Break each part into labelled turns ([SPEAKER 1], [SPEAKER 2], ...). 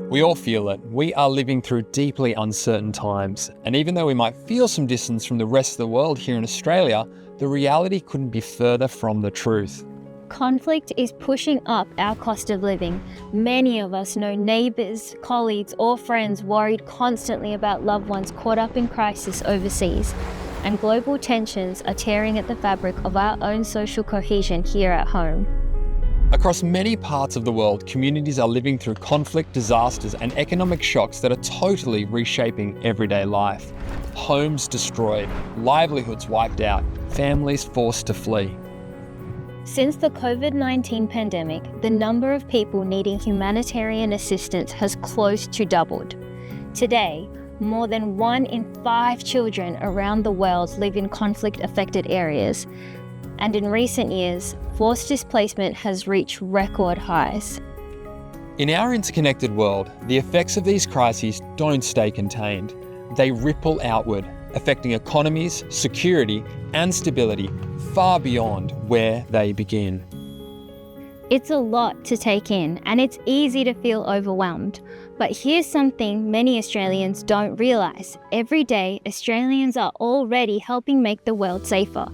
[SPEAKER 1] We all feel it. We are living through deeply uncertain times. And even though we might feel some distance from the rest of the world here in Australia, the reality couldn't be further from the truth.
[SPEAKER 2] Conflict is pushing up our cost of living. Many of us know neighbours, colleagues, or friends worried constantly about loved ones caught up in crisis overseas. And global tensions are tearing at the fabric of our own social cohesion here at home.
[SPEAKER 1] Across many parts of the world, communities are living through conflict, disasters, and economic shocks that are totally reshaping everyday life. Homes destroyed, livelihoods wiped out, families forced to flee.
[SPEAKER 2] Since the COVID-19 pandemic, the number of people needing humanitarian assistance has close to doubled. Today, more than 1 in 5 children around the world live in conflict-affected areas. And in recent years, forced displacement has reached record highs.
[SPEAKER 1] In our interconnected world, the effects of these crises don't stay contained. They ripple outward, affecting economies, security, and stability far beyond where they begin.
[SPEAKER 2] It's a lot to take in, and it's easy to feel overwhelmed. But here's something many Australians don't realise. Every day, Australians are already helping make the world safer.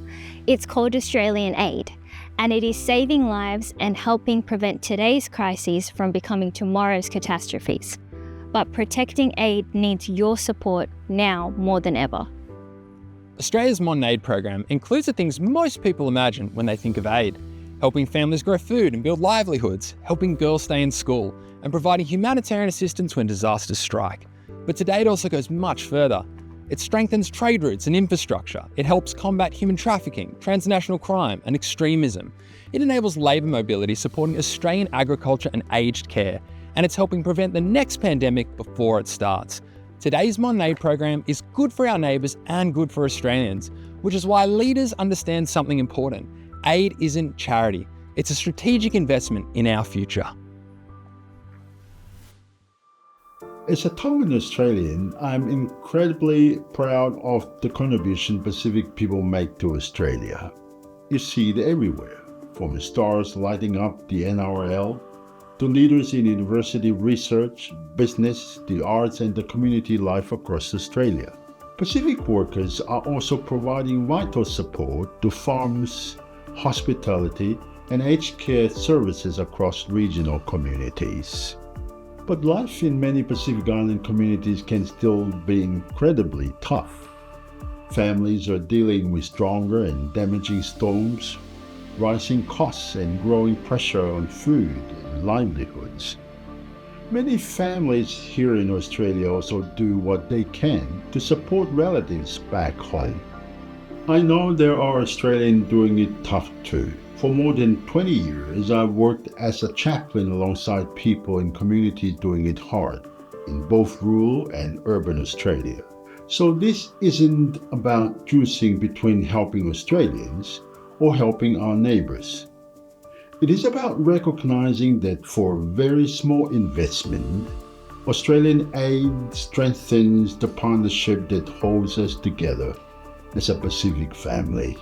[SPEAKER 2] It's called Australian Aid, and it is saving lives and helping prevent today's crises from becoming tomorrow's catastrophes. But protecting aid needs your support now more than ever.
[SPEAKER 1] Australia's Modern Aid program includes the things most people imagine when they think of aid: helping families grow food and build livelihoods, helping girls stay in school, and providing humanitarian assistance when disasters strike. But today it also goes much further. It strengthens trade routes and infrastructure. It helps combat human trafficking, transnational crime, and extremism. It enables labour mobility, supporting Australian agriculture and aged care. And it's helping prevent the next pandemic before it starts. Today's Modern Aid program is good for our neighbours and good for Australians, which is why leaders understand something important. Aid isn't charity. It's a strategic investment in our future.
[SPEAKER 3] As a Tongan Australian, I'm incredibly proud of the contribution Pacific people make to Australia. You see it everywhere, from stars lighting up the NRL, to leaders in university research, business, the arts, and the community life across Australia. Pacific workers are also providing vital support to farms, hospitality, and aged care services across regional communities. But life in many Pacific Island communities can still be incredibly tough. Families are dealing with stronger and damaging storms, rising costs, and growing pressure on food and livelihoods. Many families here in Australia also do what they can to support relatives back home. I know there are Australians doing it tough too. For more than 20 years, I've worked as a chaplain alongside people in communities doing it hard in both rural and urban Australia. So this isn't about choosing between helping Australians or helping our neighbours. It is about recognizing that for very small investment, Australian aid strengthens the partnership that holds us together as a Pacific family.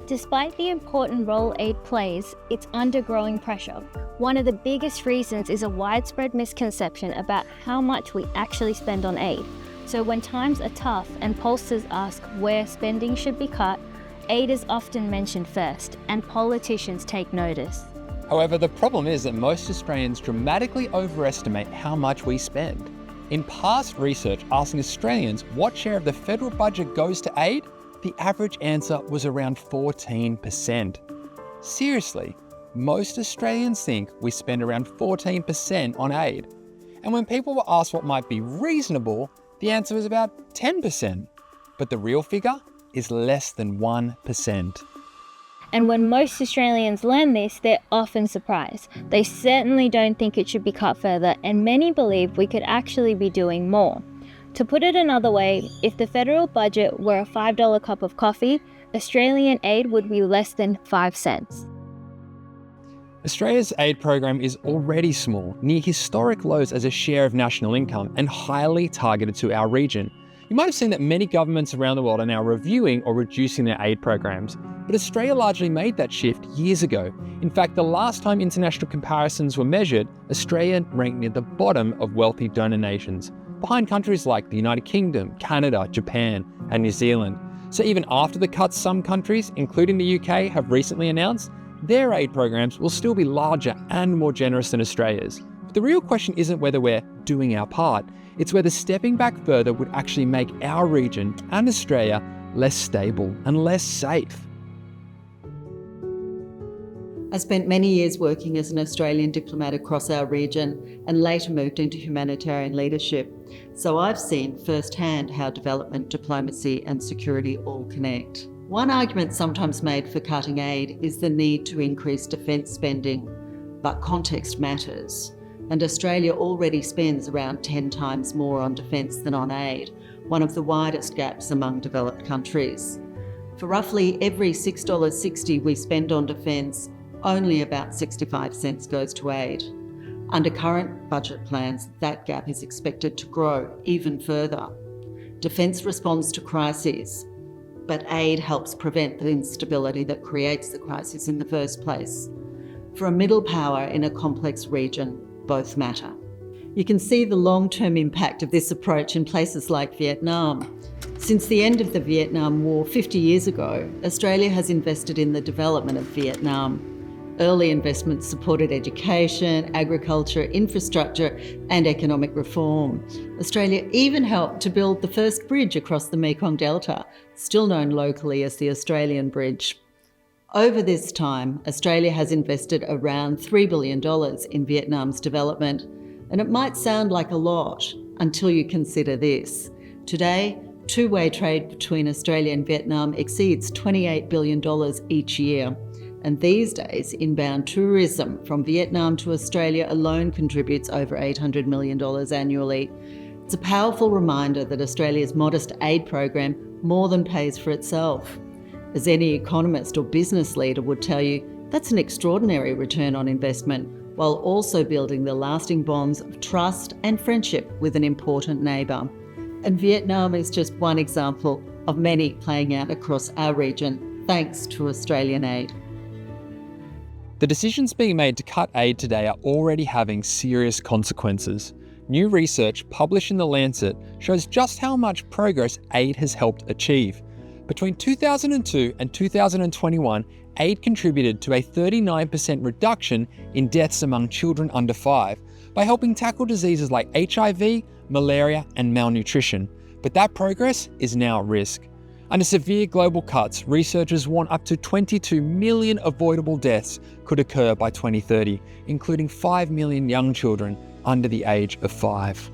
[SPEAKER 2] Despite the important role aid plays, it's under growing pressure. One of the biggest reasons is a widespread misconception about how much we actually spend on aid. So when times are tough and pollsters ask where spending should be cut, aid is often mentioned first, and politicians take notice.
[SPEAKER 1] However, the problem is that most Australians dramatically overestimate how much we spend. In past research asking Australians what share of the federal budget goes to aid, the average answer was around 14%. Seriously, most Australians think we spend around 14% on aid. And when people were asked what might be reasonable, the answer was about 10%. But the real figure is less than 1%.
[SPEAKER 2] And when most Australians learn this, they're often surprised. They certainly don't think it should be cut further, and many believe we could actually be doing more. To put it another way, if the federal budget were a $5 cup of coffee, Australian aid would be less than 5 cents.
[SPEAKER 1] Australia's aid program is already small, near historic lows as a share of national income, and highly targeted to our region. You might have seen that many governments around the world are now reviewing or reducing their aid programs. but Australia largely made that shift years ago. In fact, the last time international comparisons were measured, Australia ranked near the bottom of wealthy donor nations, behind countries like the United Kingdom, Canada, Japan, and New Zealand. So even after the cuts some countries, including the UK, have recently announced, their aid programs will still be larger and more generous than Australia's. But the real question isn't whether we're doing our part, it's whether stepping back further would actually make our region and Australia less stable and less safe.
[SPEAKER 4] I spent many years working as an Australian diplomat across our region and later moved into humanitarian leadership. So I've seen firsthand how development, diplomacy and security all connect. One argument sometimes made for cutting aid is the need to increase defence spending, but context matters. And Australia already spends around 10 times more on defence than on aid, one of the widest gaps among developed countries. For roughly every $6.60 we spend on defence, only about 65 cents goes to aid. Under current budget plans, that gap is expected to grow even further. Defence responds to crises, but aid helps prevent the instability that creates the crisis in the first place. For a middle power in a complex region, both matter. You can see the long-term impact of this approach in places like Vietnam. Since the end of the Vietnam War 50 years ago, Australia has invested in the development of Vietnam. Early investments supported education, agriculture, infrastructure, and economic reform. Australia even helped to build the first bridge across the Mekong Delta, still known locally as the Australian Bridge. Over this time, Australia has invested around $3 billion in Vietnam's development, and it might sound like a lot until you consider this. Today, two-way trade between Australia and Vietnam exceeds $28 billion each year. And these days, inbound tourism from Vietnam to Australia alone contributes over $800 million annually. It's a powerful reminder that Australia's modest aid program more than pays for itself. As any economist or business leader would tell you, that's an extraordinary return on investment, while also building the lasting bonds of trust and friendship with an important neighbour. And Vietnam is just one example of many playing out across our region, thanks to Australian aid.
[SPEAKER 1] The decisions being made to cut aid today are already having serious consequences. New research published in The Lancet shows just how much progress aid has helped achieve. Between 2002 and 2021, aid contributed to a 39% reduction in deaths among children under 5 by helping tackle diseases like HIV, malaria, and malnutrition. But that progress is now at risk. Under severe global cuts, researchers warn up to 22 million avoidable deaths could occur by 2030, including 5 million young children under the age of 5.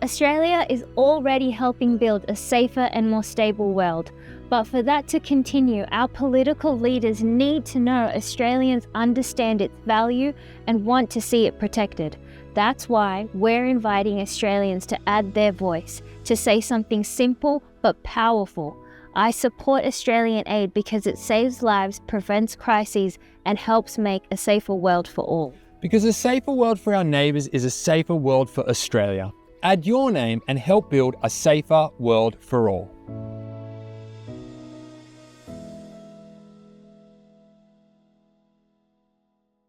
[SPEAKER 2] Australia is already helping build a safer and more stable world. But for that to continue, our political leaders need to know Australians understand its value and want to see it protected. That's why we're inviting Australians to add their voice, to say something simple but powerful. I support Australian aid because it saves lives, prevents crises, and helps make a safer world for all.
[SPEAKER 1] Because a safer world for our neighbours is a safer world for Australia. Add your name and help build a safer world for all.